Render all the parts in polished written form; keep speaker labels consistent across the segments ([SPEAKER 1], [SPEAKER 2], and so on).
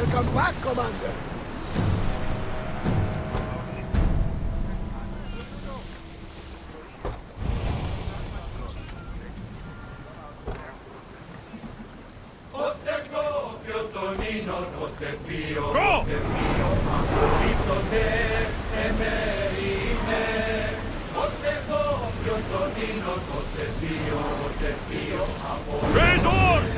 [SPEAKER 1] Welcome back, Commander.
[SPEAKER 2] Raise oars!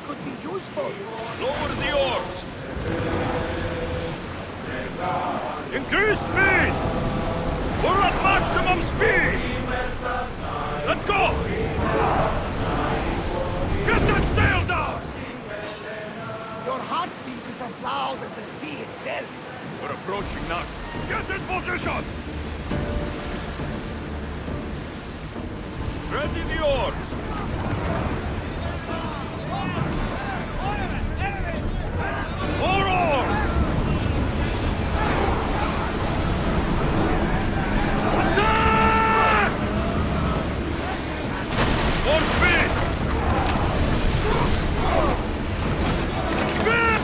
[SPEAKER 1] Could be useful.
[SPEAKER 2] Lower the oars! Increase speed! We're at maximum speed! Let's go! Get that sail down!
[SPEAKER 1] Your heartbeat is as loud as the sea itself.
[SPEAKER 2] We're approaching now. Get in position! Ready the oars! More oars! Attack! More speed! Speed!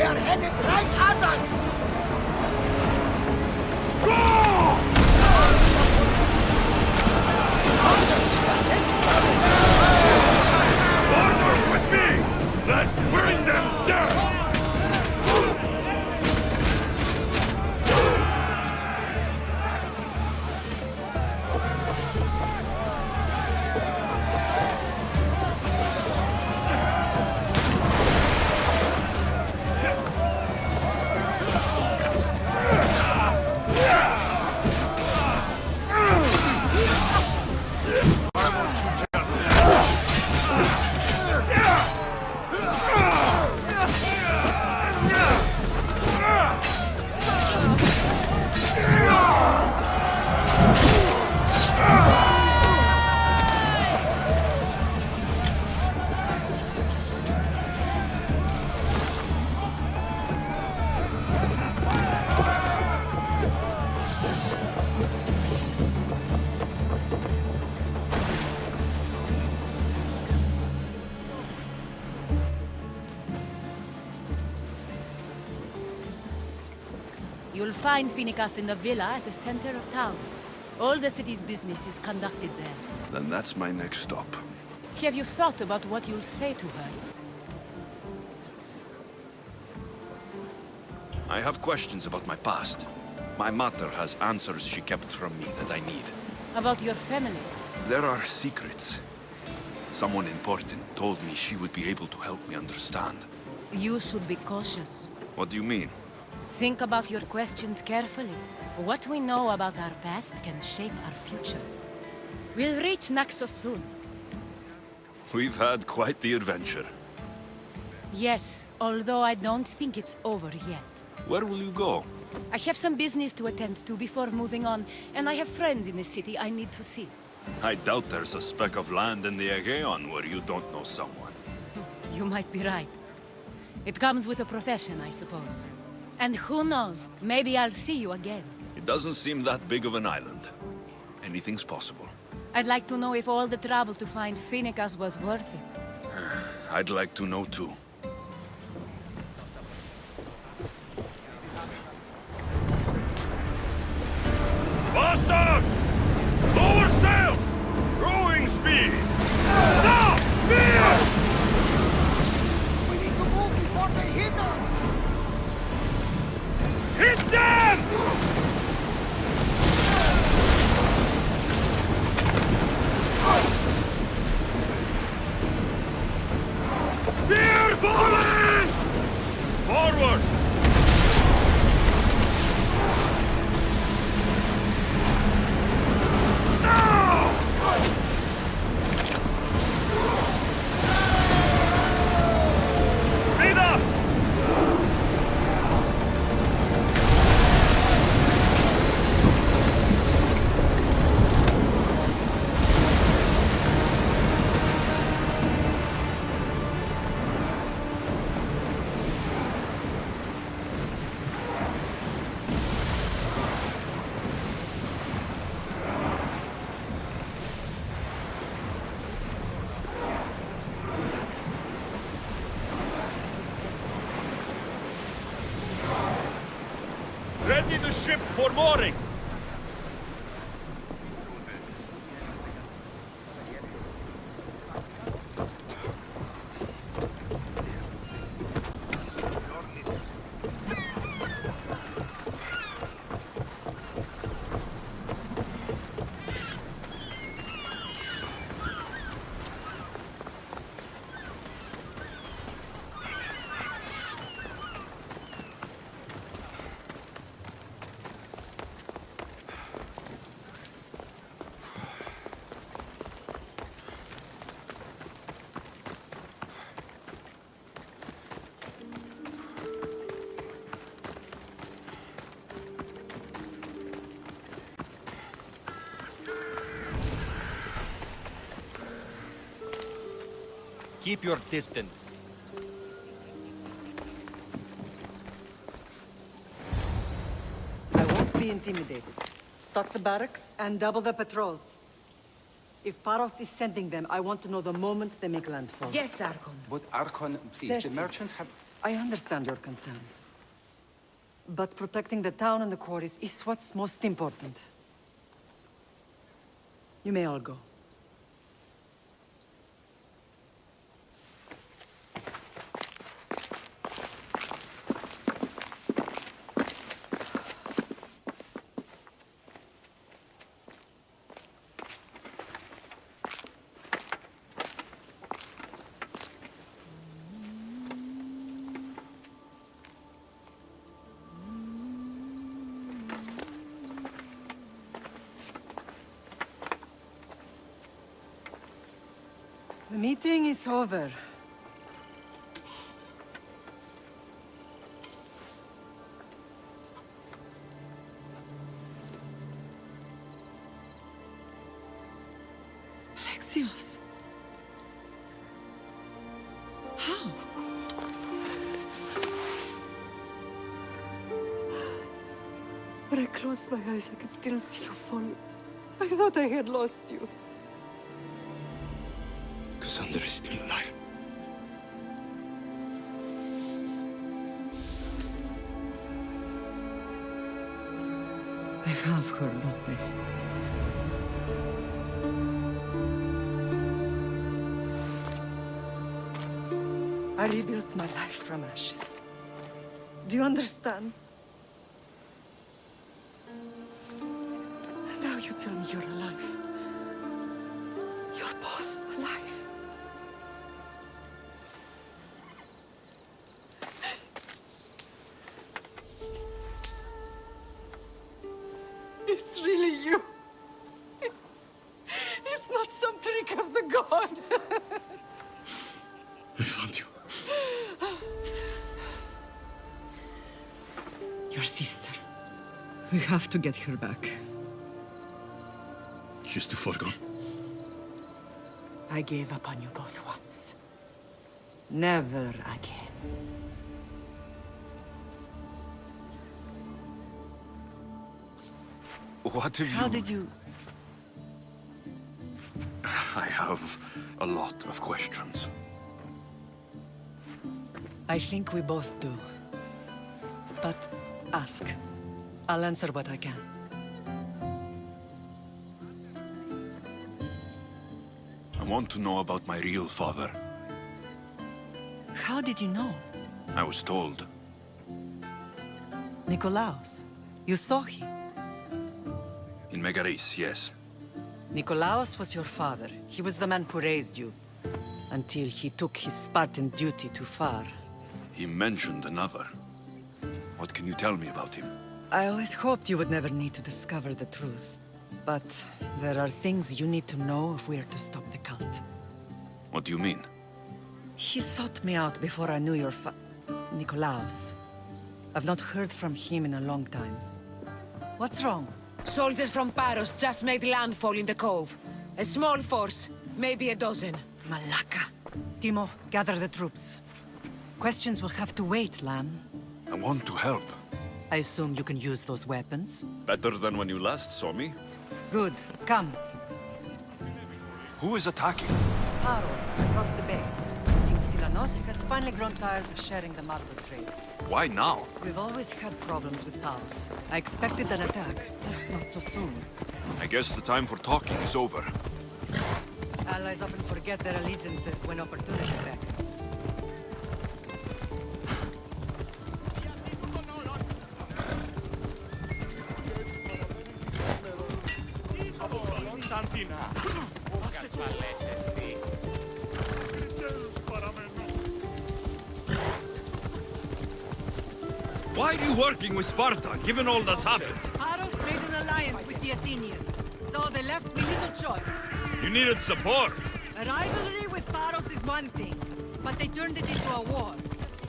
[SPEAKER 1] are headed right at us!
[SPEAKER 2] Orders with me! Let's bring them down!
[SPEAKER 3] You'll find Phoenicas in the villa at the center of town. All the city's business is conducted there.
[SPEAKER 4] Then that's my next stop.
[SPEAKER 3] Have you thought about what you'll say to her?
[SPEAKER 4] I have questions about my past. My mother has answers she kept from me that I need.
[SPEAKER 3] About your family?
[SPEAKER 4] There are secrets. Someone important told me she would be able to help me understand.
[SPEAKER 3] You should be cautious.
[SPEAKER 4] What do you mean?
[SPEAKER 3] Think about your questions carefully. What we know about our past can shape our future. We'll reach Naxos soon.
[SPEAKER 4] We've had quite the adventure.
[SPEAKER 3] Yes, although I don't think it's over yet.
[SPEAKER 4] Where will you go?
[SPEAKER 3] I have some business to attend to before moving on, and I have friends in the city I need to see.
[SPEAKER 4] I doubt there's a speck of land in the Aegean where you don't know someone.
[SPEAKER 3] You might be right. It comes with a profession, I suppose. And who knows, maybe I'll see you again.
[SPEAKER 4] It doesn't seem that big of an island. Anything's possible.
[SPEAKER 3] I'd like to know if all the trouble to find Phoenicas was worth it.
[SPEAKER 4] I'd like to know too.
[SPEAKER 2] Bastard! Lower sail! Rowing speed! Now! Spear!
[SPEAKER 1] We need to move before they hit us!
[SPEAKER 2] Hit them! Spear falling! Forward! Now! Speed up! Ready the ship for mooring!
[SPEAKER 5] Keep your distance.
[SPEAKER 6] I won't be intimidated. Stock the barracks and double the patrols. If Paros is sending them, I want to know the moment they make landfall.
[SPEAKER 3] Yes, Archon.
[SPEAKER 7] But Archon, please, the
[SPEAKER 6] Xerxes.
[SPEAKER 7] merchants have...
[SPEAKER 6] I understand your concerns. But protecting the town and the quarries is what's most important. You may all go. The meeting is over. Alexios. How? When I closed my eyes, I could still see you fall. I thought I had lost you.
[SPEAKER 4] Cassandra is still alive.
[SPEAKER 6] They have her, don't they? I rebuilt my life from ashes. Do you understand? Now you tell me you're alive. You're both alive. It's really you. It's not some trick of the gods.
[SPEAKER 4] I found you.
[SPEAKER 6] Your sister. We have to get her back.
[SPEAKER 4] She's too far gone.
[SPEAKER 6] I gave up on you both once. Never again.
[SPEAKER 4] What have you...
[SPEAKER 6] How did you...
[SPEAKER 4] I have a lot of questions.
[SPEAKER 6] I think we both do. But ask. I'll answer what I can.
[SPEAKER 4] I want to know about my real father.
[SPEAKER 6] How did you know?
[SPEAKER 4] I was told.
[SPEAKER 6] Nikolaos. You saw him.
[SPEAKER 4] In Megaris, yes.
[SPEAKER 6] Nikolaos was your father. He was the man who raised you. Until he took his Spartan duty too far.
[SPEAKER 4] He mentioned another. What can you tell me about him?
[SPEAKER 6] I always hoped you would never need to discover the truth. But there are things you need to know if we are to stop the cult.
[SPEAKER 4] What do you mean?
[SPEAKER 6] He sought me out before I knew your Nikolaos. I've not heard from him in a long time. What's wrong?
[SPEAKER 5] Soldiers from Paros just made landfall in the cove. A small force, maybe a dozen.
[SPEAKER 6] Malaka. Timo, gather the troops. Questions will have to wait, Lamb.
[SPEAKER 4] I want to help.
[SPEAKER 6] I assume you can use those weapons?
[SPEAKER 4] Better than when you last saw me.
[SPEAKER 6] Good. Come.
[SPEAKER 4] Who is attacking?
[SPEAKER 6] Paros, across the bay. It seems Silanos has finally grown tired of sharing the marble trade.
[SPEAKER 4] Why now?
[SPEAKER 6] We've always had problems with Paros. I expected an attack, just not so soon.
[SPEAKER 4] I guess the time for talking is over.
[SPEAKER 6] Allies often forget their allegiances when opportunity beckons.
[SPEAKER 2] Why are you working with Sparta, given all that's happened?
[SPEAKER 6] Paros made an alliance with the Athenians, so they left me little choice.
[SPEAKER 2] You needed support.
[SPEAKER 6] A rivalry with Paros is one thing, but they turned it into a war.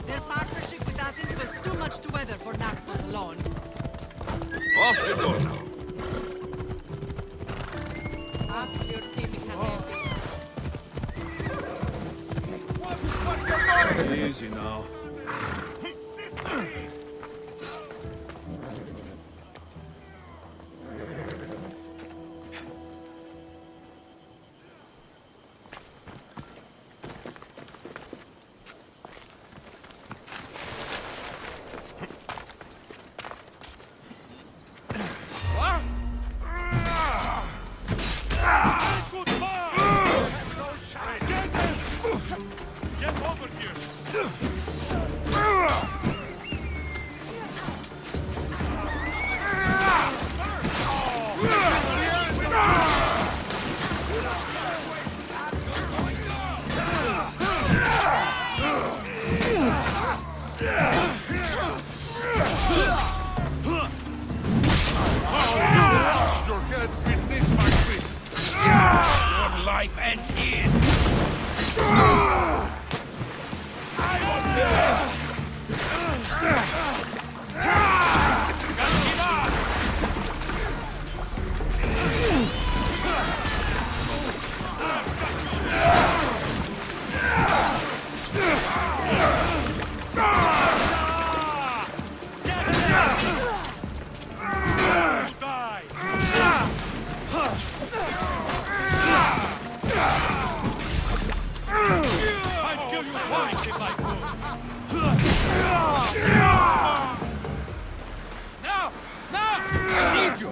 [SPEAKER 6] Their partnership with Athens was too much to weather for Naxos alone.
[SPEAKER 2] Off we go now.
[SPEAKER 4] Easy now.
[SPEAKER 2] Your head beneath my feet. Your life ends here. I'd kill you twice if I could. Now! Now! I need you!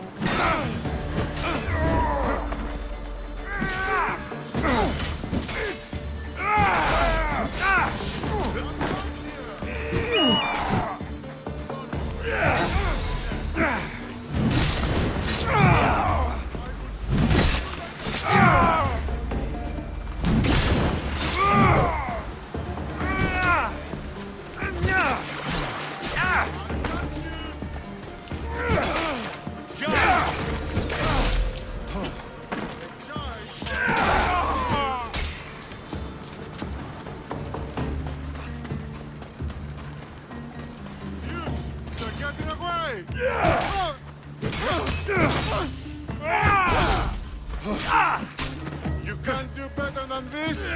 [SPEAKER 2] They're getting away! You can't do better than this!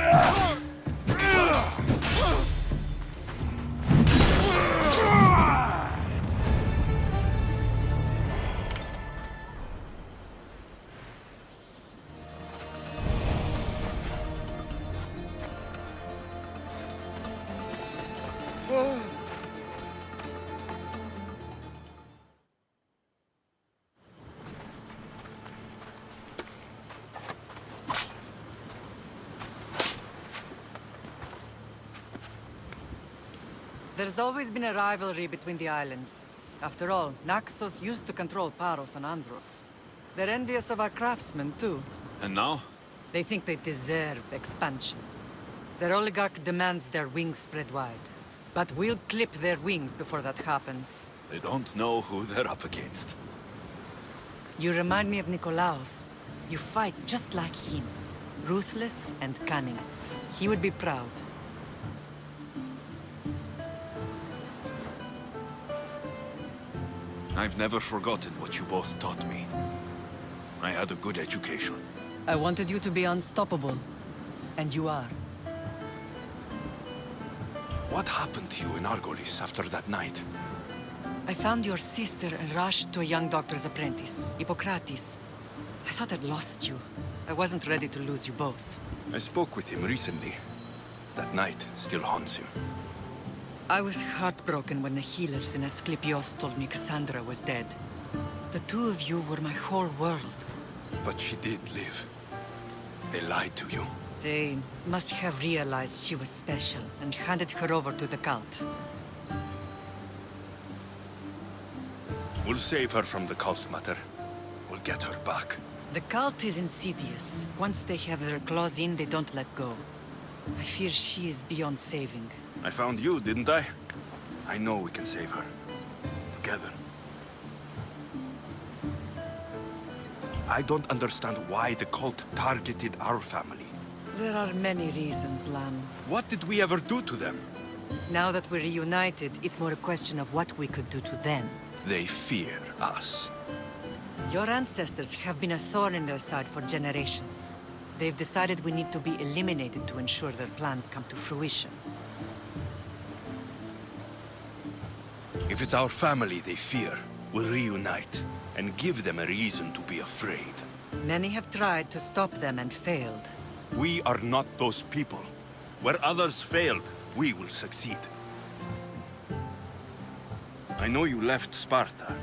[SPEAKER 6] There's always been a rivalry between the islands. After all, Naxos used to control Paros and Andros. They're envious of our craftsmen, too.
[SPEAKER 4] And now?
[SPEAKER 6] They think they deserve expansion. Their oligarch demands their wings spread wide. But we'll clip their wings before that happens.
[SPEAKER 4] They don't know who they're up against.
[SPEAKER 6] You remind me of Nikolaos. You fight just like him. Ruthless and cunning. He would be proud.
[SPEAKER 4] I've never forgotten what you both taught me. I had a good education.
[SPEAKER 6] I wanted you to be unstoppable. And you are.
[SPEAKER 4] What happened to you in Argolis after that night?
[SPEAKER 6] I found your sister and rushed to a young doctor's apprentice, Hippocrates. I thought I'd lost you. I wasn't ready to lose you both.
[SPEAKER 4] I spoke with him recently. That night still haunts him.
[SPEAKER 6] I was heartbroken when the healers in Asclepios told me Cassandra was dead. The two of you were my whole world.
[SPEAKER 4] But she did live. They lied to you.
[SPEAKER 6] They must have realized she was special and handed her over to the cult.
[SPEAKER 4] We'll save her from the cult matter. We'll get her back.
[SPEAKER 6] The cult is insidious. Once they have their claws in, they don't let go. I fear she is beyond saving.
[SPEAKER 4] I found you, didn't I? I know we can save her. Together. I don't understand why the cult targeted our family.
[SPEAKER 6] There are many reasons, Lam.
[SPEAKER 4] What did we ever do to them?
[SPEAKER 6] Now that we're reunited, it's more a question of what we could do to them.
[SPEAKER 4] They fear us.
[SPEAKER 6] Your ancestors have been a thorn in their side for generations. They've decided we need to be eliminated to ensure their plans come to fruition.
[SPEAKER 4] If it's our family they fear, we'll reunite and give them a reason to be afraid.
[SPEAKER 6] Many have tried to stop them and failed.
[SPEAKER 4] We are not those people. Where others failed, we will succeed. I know you left Sparta,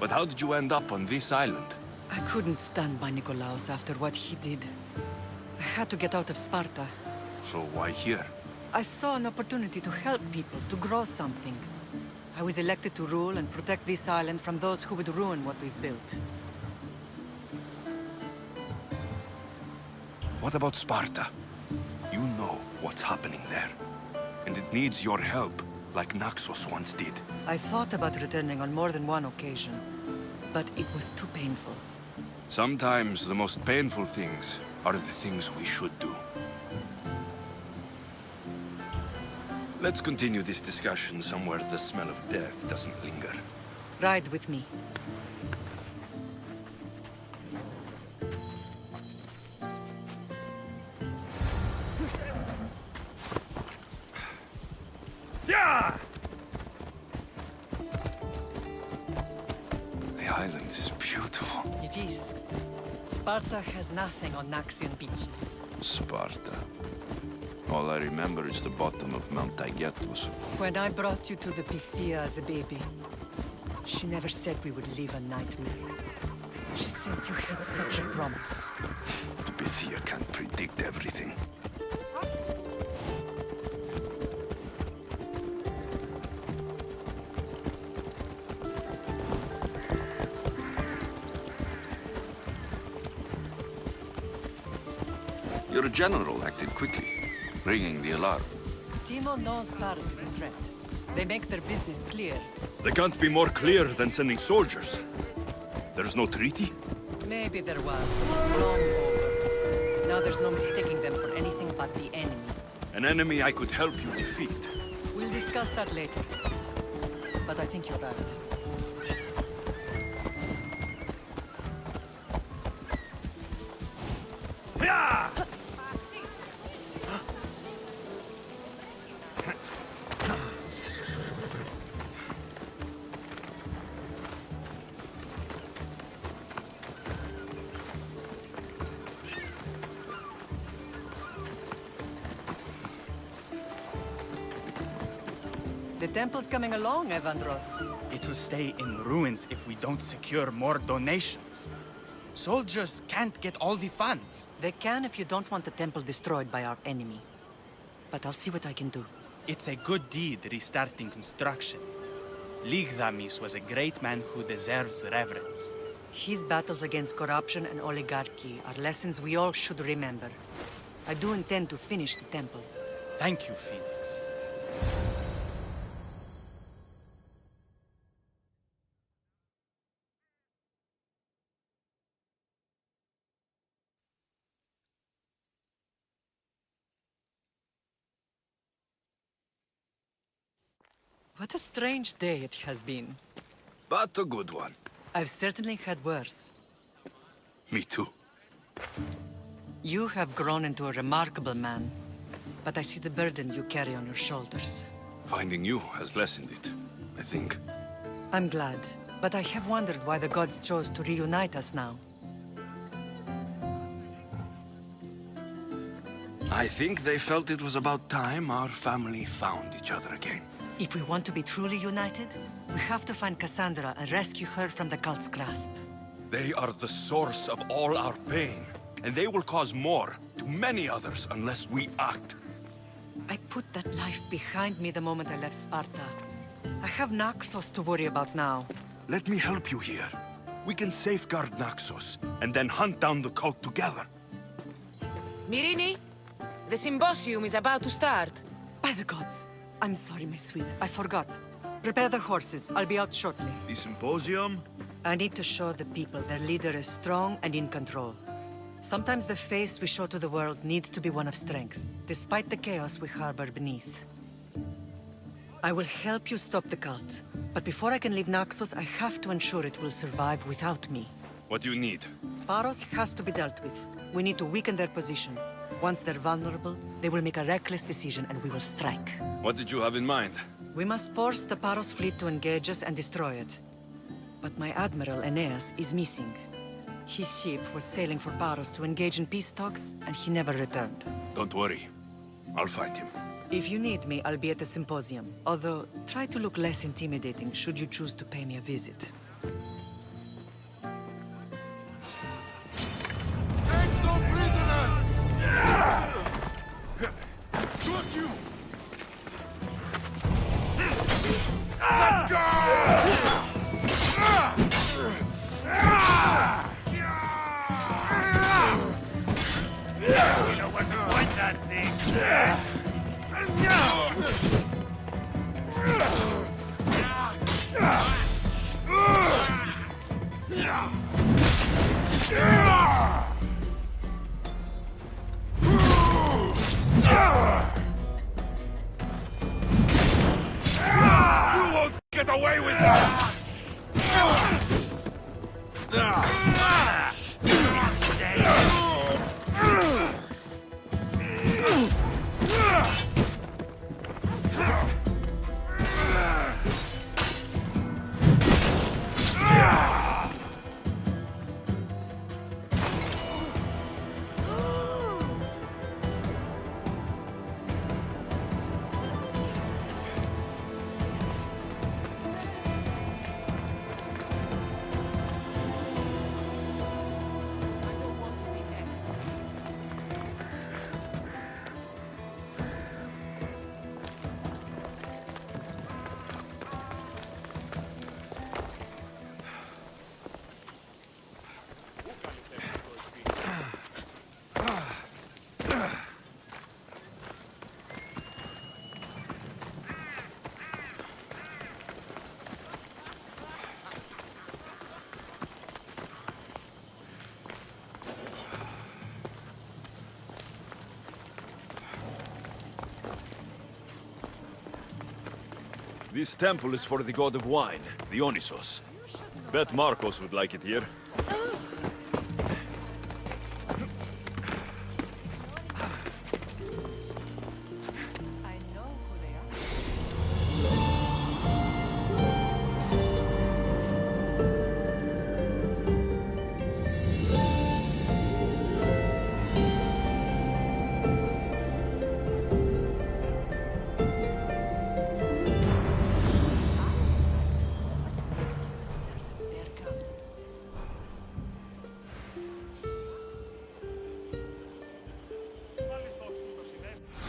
[SPEAKER 4] but how did you end up on this island?
[SPEAKER 6] I couldn't stand by Nikolaos after what he did. I had to get out of Sparta.
[SPEAKER 4] So why here?
[SPEAKER 6] I saw an opportunity to help people, to grow something. I was elected to rule and protect this island from those who would ruin what we've built.
[SPEAKER 4] What about Sparta? You know what's happening there. And it needs your help, like Naxos once did.
[SPEAKER 6] I thought about returning on more than one occasion, but it was too painful.
[SPEAKER 4] Sometimes the most painful things are the things we should do. Let's continue this discussion somewhere the smell of death doesn't linger.
[SPEAKER 6] Ride with me.
[SPEAKER 2] Yeah!
[SPEAKER 4] The island is beautiful.
[SPEAKER 6] It is. Sparta has nothing on Naxian beaches.
[SPEAKER 4] Sparta. All I remember is the bottom of Mount Taygetos.
[SPEAKER 6] When I brought you to the Pythia as a baby, she never said we would live a nightmare. She said you had such promise.
[SPEAKER 4] The Pythia can't predict everything. Your general acted quickly, ringing the alarm.
[SPEAKER 6] Timo knows Paris is a threat. They make their business clear.
[SPEAKER 4] They can't be more clear than sending soldiers. There's no treaty?
[SPEAKER 6] Maybe there was, but it's long over. Now there's no mistaking them for anything but the enemy.
[SPEAKER 4] An enemy I could help you defeat.
[SPEAKER 6] We'll discuss that later. But I think you're right.
[SPEAKER 2] Yeah!
[SPEAKER 6] The temple's coming along, Evandros.
[SPEAKER 7] It will stay in ruins if we don't secure more donations. Soldiers can't get all the funds.
[SPEAKER 6] They can if you don't want the temple destroyed by our enemy. But I'll see what I can do.
[SPEAKER 7] It's a good deed restarting construction. Ligdamis was a great man who deserves reverence.
[SPEAKER 6] His battles against corruption and oligarchy are lessons we all should remember. I do intend to finish the temple.
[SPEAKER 7] Thank you, Phoenix.
[SPEAKER 6] What a strange day it has been.
[SPEAKER 4] But a good one.
[SPEAKER 6] I've certainly had worse.
[SPEAKER 4] Me too.
[SPEAKER 6] You have grown into a remarkable man, but I see the burden you carry on your shoulders.
[SPEAKER 4] Finding you has lessened it, I think.
[SPEAKER 6] I'm glad, but I have wondered why the gods chose to reunite us now.
[SPEAKER 4] I think they felt it was about time our family found each other again.
[SPEAKER 6] If we want to be truly united, we have to find Cassandra and rescue her from the cult's grasp.
[SPEAKER 4] They are the source of all our pain, and they will cause more to many others unless we act.
[SPEAKER 6] I put that life behind me the moment I left Sparta. I have Naxos to worry about now.
[SPEAKER 4] Let me help you here. We can safeguard Naxos, and then hunt down the cult together.
[SPEAKER 5] Myrrine, the symposium is about to start.
[SPEAKER 6] By the gods! I'm sorry, my sweet. I forgot. Prepare the horses. I'll be out shortly.
[SPEAKER 2] The symposium?
[SPEAKER 6] I need to show the people their leader is strong and in control. Sometimes the face we show to the world needs to be one of strength, despite the chaos we harbor beneath. I will help you stop the cult, but before I can leave Naxos, I have to ensure it will survive without me.
[SPEAKER 4] What do you need?
[SPEAKER 6] Paros has to be dealt with. We need to weaken their position. Once they're vulnerable, they will make a reckless decision and we will strike.
[SPEAKER 4] What did you have in mind?
[SPEAKER 6] We must force the Paros fleet to engage us and destroy it. But my admiral, Aeneas, is missing. His ship was sailing for Paros to engage in peace talks, and he never returned.
[SPEAKER 4] Don't worry. I'll find him.
[SPEAKER 6] If you need me, I'll be at the symposium. Although, try to look less intimidating should you choose to pay me a visit.
[SPEAKER 2] Take no prisoners! Shoot you! Let's go! You know where to point that thing. You won't get away with that!
[SPEAKER 8] This temple is for the god of wine, the Onysos. Bet Marcos would like it here.